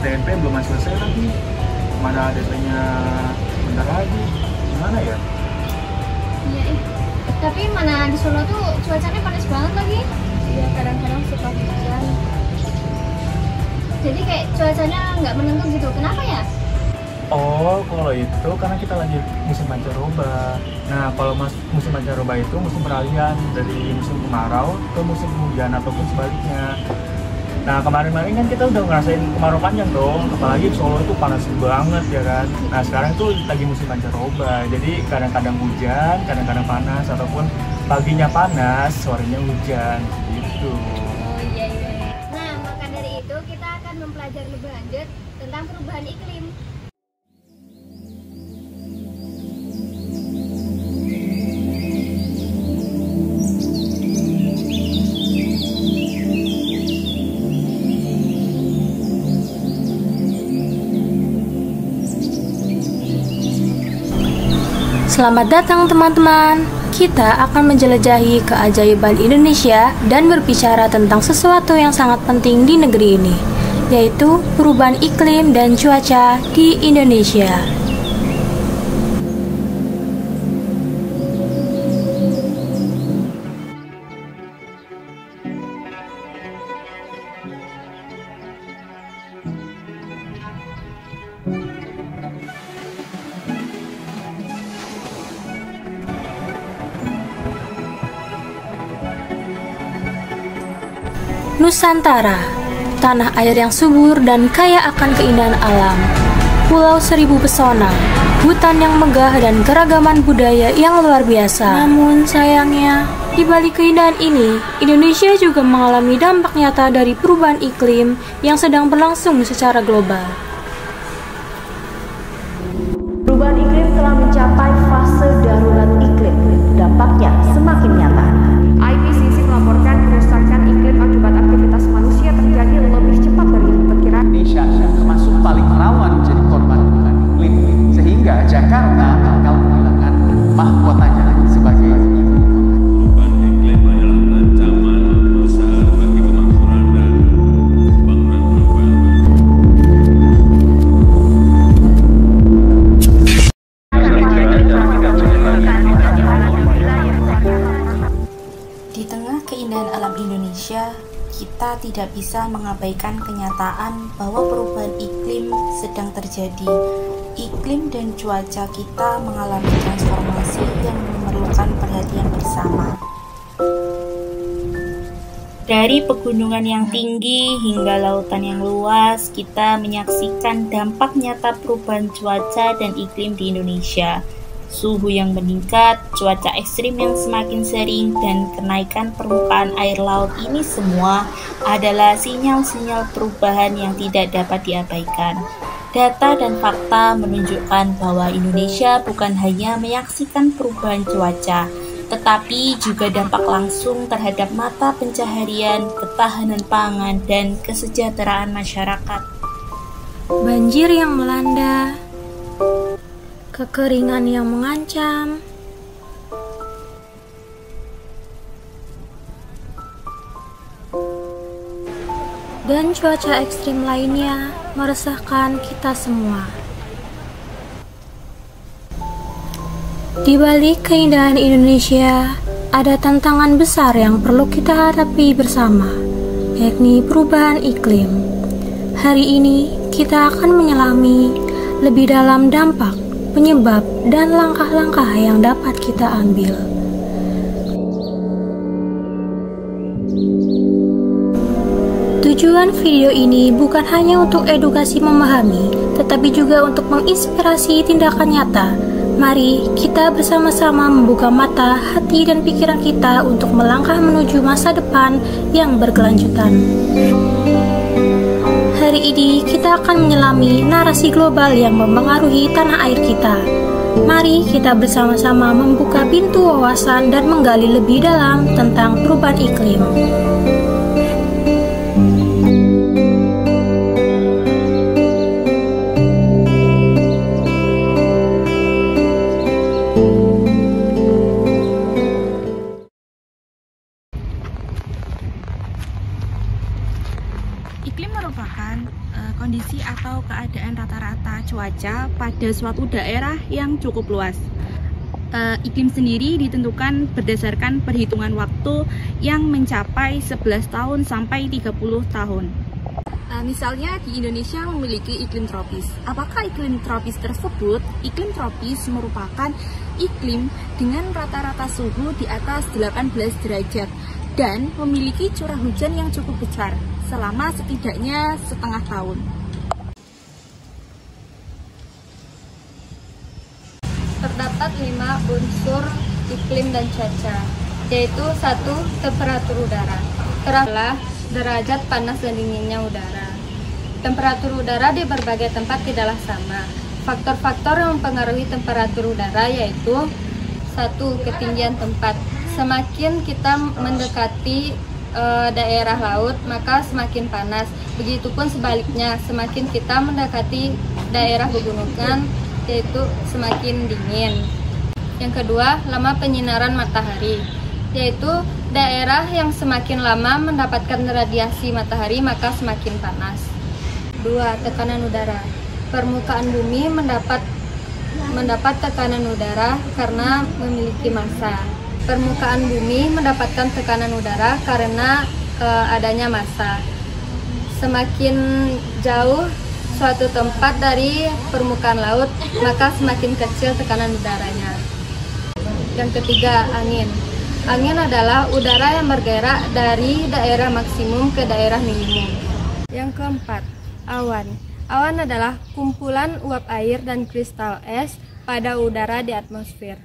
SDNP belum selesai lagi, mana DP-nya bentar lagi, gimana ya? Iya, tapi mana di Solo tuh cuacanya panas banget lagi. Iya, kadang-kadang suka hujan. Jadi kayak cuacanya nggak menentu gitu. Kenapa ya? Oh, kalau itu karena kita lagi musim pancaroba. Nah, kalau musim pancaroba itu musim peralihan dari musim kemarau ke musim hujan ataupun sebaliknya. Nah, kemarin-kemarin kan kita udah ngerasain kemarau panjang dong, apalagi di Solo itu panas banget ya kan. Nah, sekarang tuh lagi musim pancaroba, jadi kadang-kadang hujan, kadang-kadang panas, ataupun paginya panas, sorenya hujan, gitu. Oh iya iya. Nah, maka dari itu kita akan mempelajari lebih lanjut tentang perubahan iklim. Selamat datang teman-teman. Kita akan menjelajahi keajaiban Indonesia dan berbicara tentang sesuatu yang sangat penting di negeri ini, yaitu perubahan iklim dan cuaca di Indonesia. Nusantara, tanah air yang subur dan kaya akan keindahan alam, pulau seribu pesona, hutan yang megah dan keragaman budaya yang luar biasa. Namun sayangnya, di balik keindahan ini, Indonesia juga mengalami dampak nyata dari perubahan iklim yang sedang berlangsung secara global. Perubahan iklim telah mencapai fase darurat iklim. Dampaknya semakin nyata. IPCC melaporkan kerusakan iklim akibat aktivitas manusia terjadi lebih cepat dari yang diperkirakan. Indonesia termasuk paling rawan menjadi korban perubahan iklim, sehingga Jakarta bakal kehilangan mahkotanya sebagai ibu kota. Perubahan iklim adalah ancaman besar bagi kemakmuran dan pembangunan global. Di tengah keindahan alam Indonesia, kita tidak bisa mengabaikan kenyataan bahwa perubahan iklim sedang terjadi. Iklim dan cuaca kita mengalami transformasi yang memerlukan perhatian bersama. Dari pegunungan yang tinggi hingga lautan yang luas, kita menyaksikan dampak nyata perubahan cuaca dan iklim di Indonesia. Suhu yang meningkat, cuaca ekstrim yang semakin sering, dan kenaikan permukaan air laut ini semua adalah sinyal-sinyal perubahan yang tidak dapat diabaikan. Data dan fakta menunjukkan bahwa Indonesia bukan hanya menyaksikan perubahan cuaca, tetapi juga dampak langsung terhadap mata pencaharian, ketahanan pangan, dan kesejahteraan masyarakat. Banjir yang melanda, kekeringan yang mengancam, dan cuaca ekstrim lainnya meresahkan kita semua. Di balik keindahan Indonesia, ada tantangan besar yang perlu kita hadapi bersama, yakni perubahan iklim. Hari ini kita akan menyelami lebih dalam dampak, penyebab, dan langkah-langkah yang dapat kita ambil. Tujuan video ini bukan hanya untuk edukasi memahami, tetapi juga untuk menginspirasi tindakan nyata. Mari kita bersama-sama membuka mata, hati, dan pikiran kita untuk melangkah menuju masa depan yang berkelanjutan. Hari ini kita akan menyelami narasi global yang mempengaruhi tanah air kita. Mari kita bersama-sama membuka pintu wawasan dan menggali lebih dalam tentang perubahan iklim. Iklim merupakan kondisi atau keadaan rata-rata cuaca pada suatu daerah yang cukup luas. Iklim sendiri ditentukan berdasarkan perhitungan waktu yang mencapai 11 tahun sampai 30 tahun. Misalnya di Indonesia memiliki iklim tropis. Apakah iklim tropis tersebut? Iklim tropis merupakan iklim dengan rata-rata suhu di atas 18 derajat dan memiliki curah hujan yang cukup besar selama setidaknya setengah tahun. Terdapat 5 unsur iklim dan cuaca, yaitu 1. Temperatur udara. Adalah derajat panas dan dinginnya udara. Temperatur udara di berbagai tempat tidaklah sama. Faktor-faktor yang mempengaruhi temperatur udara yaitu 1. Ketinggian tempat. Semakin kita mendekati daerah laut, maka semakin panas. Begitupun sebaliknya, semakin kita mendekati daerah pegunungan, yaitu semakin dingin. Yang kedua, lama penyinaran matahari, yaitu daerah yang semakin lama mendapatkan radiasi matahari, maka semakin panas. 2. Tekanan udara. Permukaan bumi mendapat tekanan udara karena memiliki massa. Permukaan bumi mendapatkan tekanan udara karena adanya massa. Semakin jauh suatu tempat dari permukaan laut, maka semakin kecil tekanan udaranya. Yang ketiga, angin. Angin adalah udara yang bergerak dari daerah maksimum ke daerah minimum. Yang keempat, awan. Awan adalah kumpulan uap air dan kristal es pada udara di atmosfer.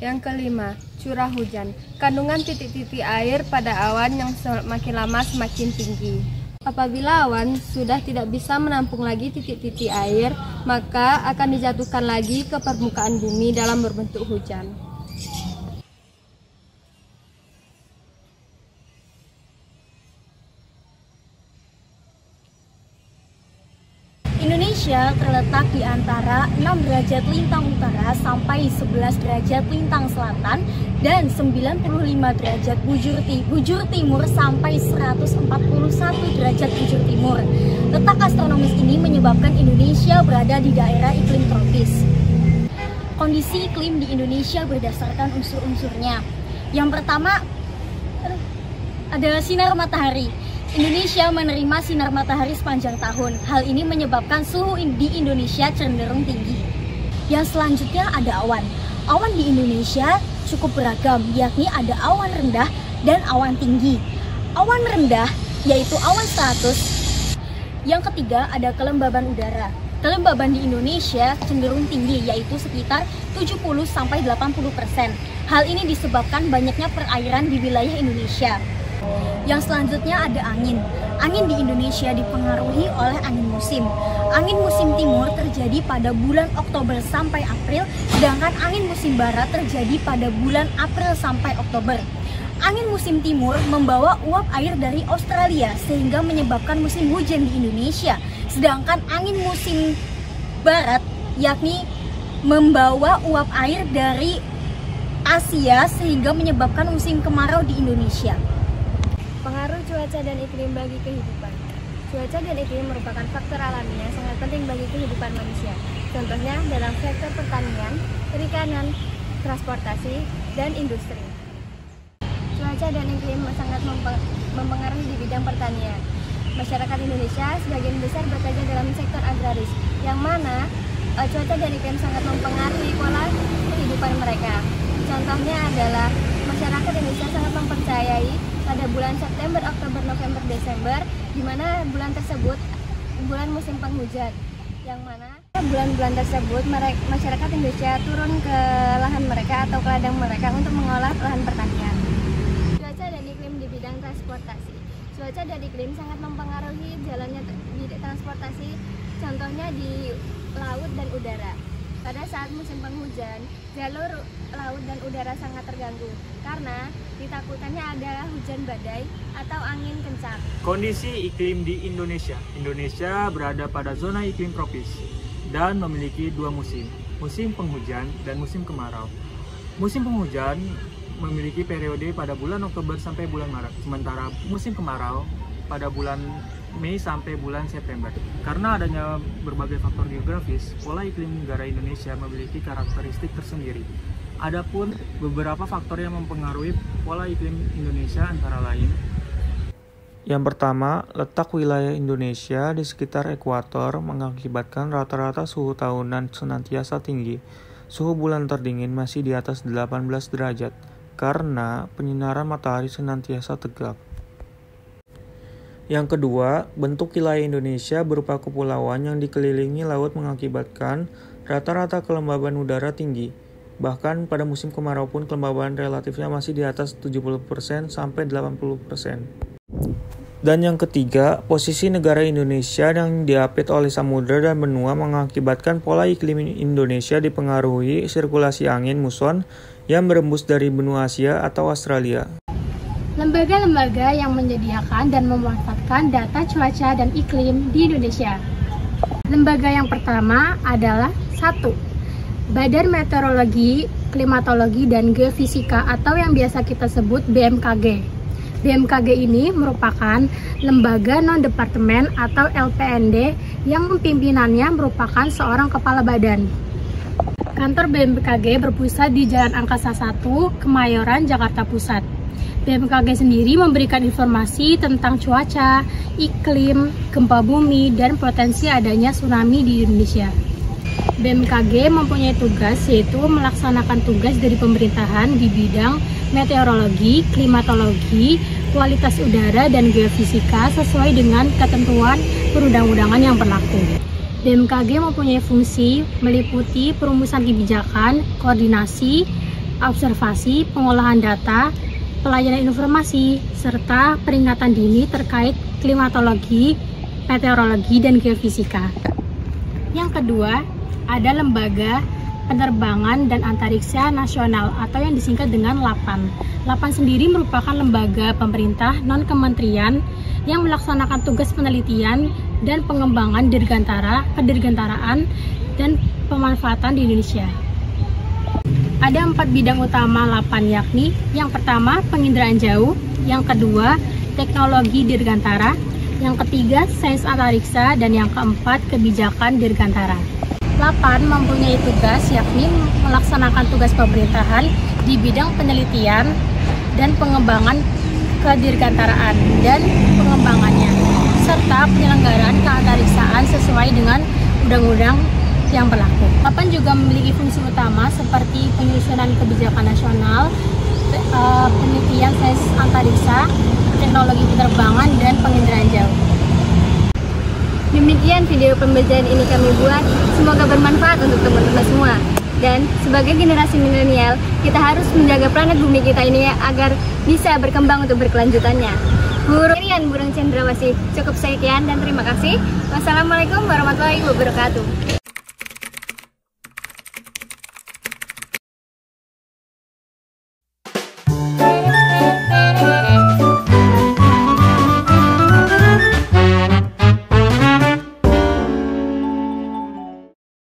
Yang kelima, curah hujan. Kandungan titik-titik air pada awan yang semakin lama semakin tinggi. Apabila awan sudah tidak bisa menampung lagi titik-titik air, maka akan dijatuhkan lagi ke permukaan bumi dalam berbentuk hujan. Indonesia terletak di antara 6 derajat lintang utara sampai 11 derajat lintang selatan dan 95 derajat bujur timur sampai 141 derajat bujur timur. Letak astronomis ini menyebabkan Indonesia berada di daerah iklim tropis. Kondisi iklim di Indonesia berdasarkan unsur-unsurnya. Yang pertama, ada sinar matahari. Indonesia menerima sinar matahari sepanjang tahun. Hal ini menyebabkan suhu di Indonesia cenderung tinggi. Yang selanjutnya ada awan. Awan di Indonesia cukup beragam, yakni ada awan rendah dan awan tinggi. Awan rendah yaitu awan stratus. Yang ketiga ada kelembaban udara. Kelembaban di Indonesia cenderung tinggi, yaitu sekitar 70-80%. Hal ini disebabkan banyaknya perairan di wilayah Indonesia. Yang selanjutnya ada angin. Angin di Indonesia dipengaruhi oleh angin musim. Angin musim timur terjadi pada bulan Oktober sampai April, sedangkan angin musim barat terjadi pada bulan April sampai Oktober. Angin musim timur membawa uap air dari Australia sehingga menyebabkan musim hujan di Indonesia. Sedangkan angin musim barat yakni membawa uap air dari Asia sehingga menyebabkan musim kemarau di Indonesia. Pengaruh cuaca dan iklim bagi kehidupan. Cuaca dan iklim merupakan faktor alami yang sangat penting bagi kehidupan manusia. Contohnya dalam sektor pertanian, perikanan, transportasi, dan industri. Cuaca dan iklim sangat mempengaruhi di bidang pertanian. Masyarakat Indonesia sebagian besar bekerja dalam sektor agraris, yang mana cuaca dan iklim sangat mempengaruhi pola kehidupan mereka. Contohnya adalah masyarakat Indonesia sangat mempercayai pada bulan September, Oktober, November, Desember, di mana bulan tersebut bulan musim penghujan, yang mana bulan-bulan tersebut masyarakat Indonesia turun ke lahan mereka atau ke ladang mereka untuk mengolah lahan pertanian. Cuaca dan iklim di bidang transportasi. Cuaca dan iklim sangat mempengaruhi jalannya transportasi, contohnya di laut dan udara. Pada saat musim penghujan, jalur laut dan udara sangat terganggu karena ditakutkannya adalah hujan badai atau angin kencang. Kondisi iklim di Indonesia. Indonesia berada pada zona iklim tropis dan memiliki dua musim, musim penghujan dan musim kemarau. Musim penghujan memiliki periode pada bulan Oktober sampai bulan Maret, sementara musim kemarau pada bulan Mei sampai bulan September. Karena adanya berbagai faktor geografis, pola iklim negara Indonesia memiliki karakteristik tersendiri. Adapun beberapa faktor yang mempengaruhi pola iklim Indonesia antara lain: yang pertama, letak wilayah Indonesia di sekitar ekuator mengakibatkan rata-rata suhu tahunan senantiasa tinggi. Suhu bulan terdingin masih di atas 18 derajat karena penyinaran matahari senantiasa tegak. Yang kedua, bentuk wilayah Indonesia berupa kepulauan yang dikelilingi laut mengakibatkan rata-rata kelembaban udara tinggi. Bahkan pada musim kemarau pun kelembaban relatifnya masih di atas 70% sampai 80%. Dan yang ketiga, posisi negara Indonesia yang diapit oleh samudera dan benua mengakibatkan pola iklim Indonesia dipengaruhi sirkulasi angin muson yang berembus dari benua Asia atau Australia. Lembaga-lembaga yang menyediakan dan memanfaatkan data cuaca dan iklim di Indonesia. Lembaga yang pertama adalah 1. Badan Meteorologi, Klimatologi, dan Geofisika atau yang biasa kita sebut BMKG. BMKG ini merupakan lembaga non-departemen atau LPND yang pimpinannya merupakan seorang kepala badan. Kantor BMKG berpusat di Jalan Angkasa 1, Kemayoran, Jakarta Pusat. BMKG sendiri memberikan informasi tentang cuaca, iklim, gempa bumi, dan potensi adanya tsunami di Indonesia. BMKG mempunyai tugas yaitu melaksanakan tugas dari pemerintahan di bidang meteorologi, klimatologi, kualitas udara, dan geofisika sesuai dengan ketentuan perundang-undangan yang berlaku. BMKG mempunyai fungsi meliputi perumusan kebijakan, koordinasi, observasi, pengolahan data, pelayanan informasi, serta peringatan dini terkait klimatologi, meteorologi, dan geofisika. Yang kedua, ada Lembaga Penerbangan dan Antariksa Nasional atau yang disingkat dengan LAPAN. LAPAN sendiri merupakan lembaga pemerintah non-kementerian yang melaksanakan tugas penelitian dan pengembangan kedirgantaraan dan pemanfaatan di Indonesia. Ada 4 bidang utama LAPAN, yakni yang pertama penginderaan jauh, yang kedua teknologi dirgantara, yang ketiga sains antariksa, dan yang keempat kebijakan dirgantara. LAPAN mempunyai tugas yakni melaksanakan tugas pemerintahan di bidang penelitian dan pengembangan kedirgantaraan dan pengembangannya, serta penyelenggaraan keantariksaan sesuai dengan undang-undang yang berlaku. LAPAN juga memiliki fungsi utama seperti penyusunan kebijakan nasional, penelitian sains antariksa, teknologi penerbangan, dan penginderaan jauh. Demikian video pembelajaran ini kami buat, semoga bermanfaat untuk teman-teman semua. Dan sebagai generasi milenial, kita harus menjaga planet bumi kita ini agar bisa berkembang untuk berkelanjutannya. Burung Cendrawasih, cukup sekian dan terima kasih. Wassalamualaikum warahmatullahi wabarakatuh.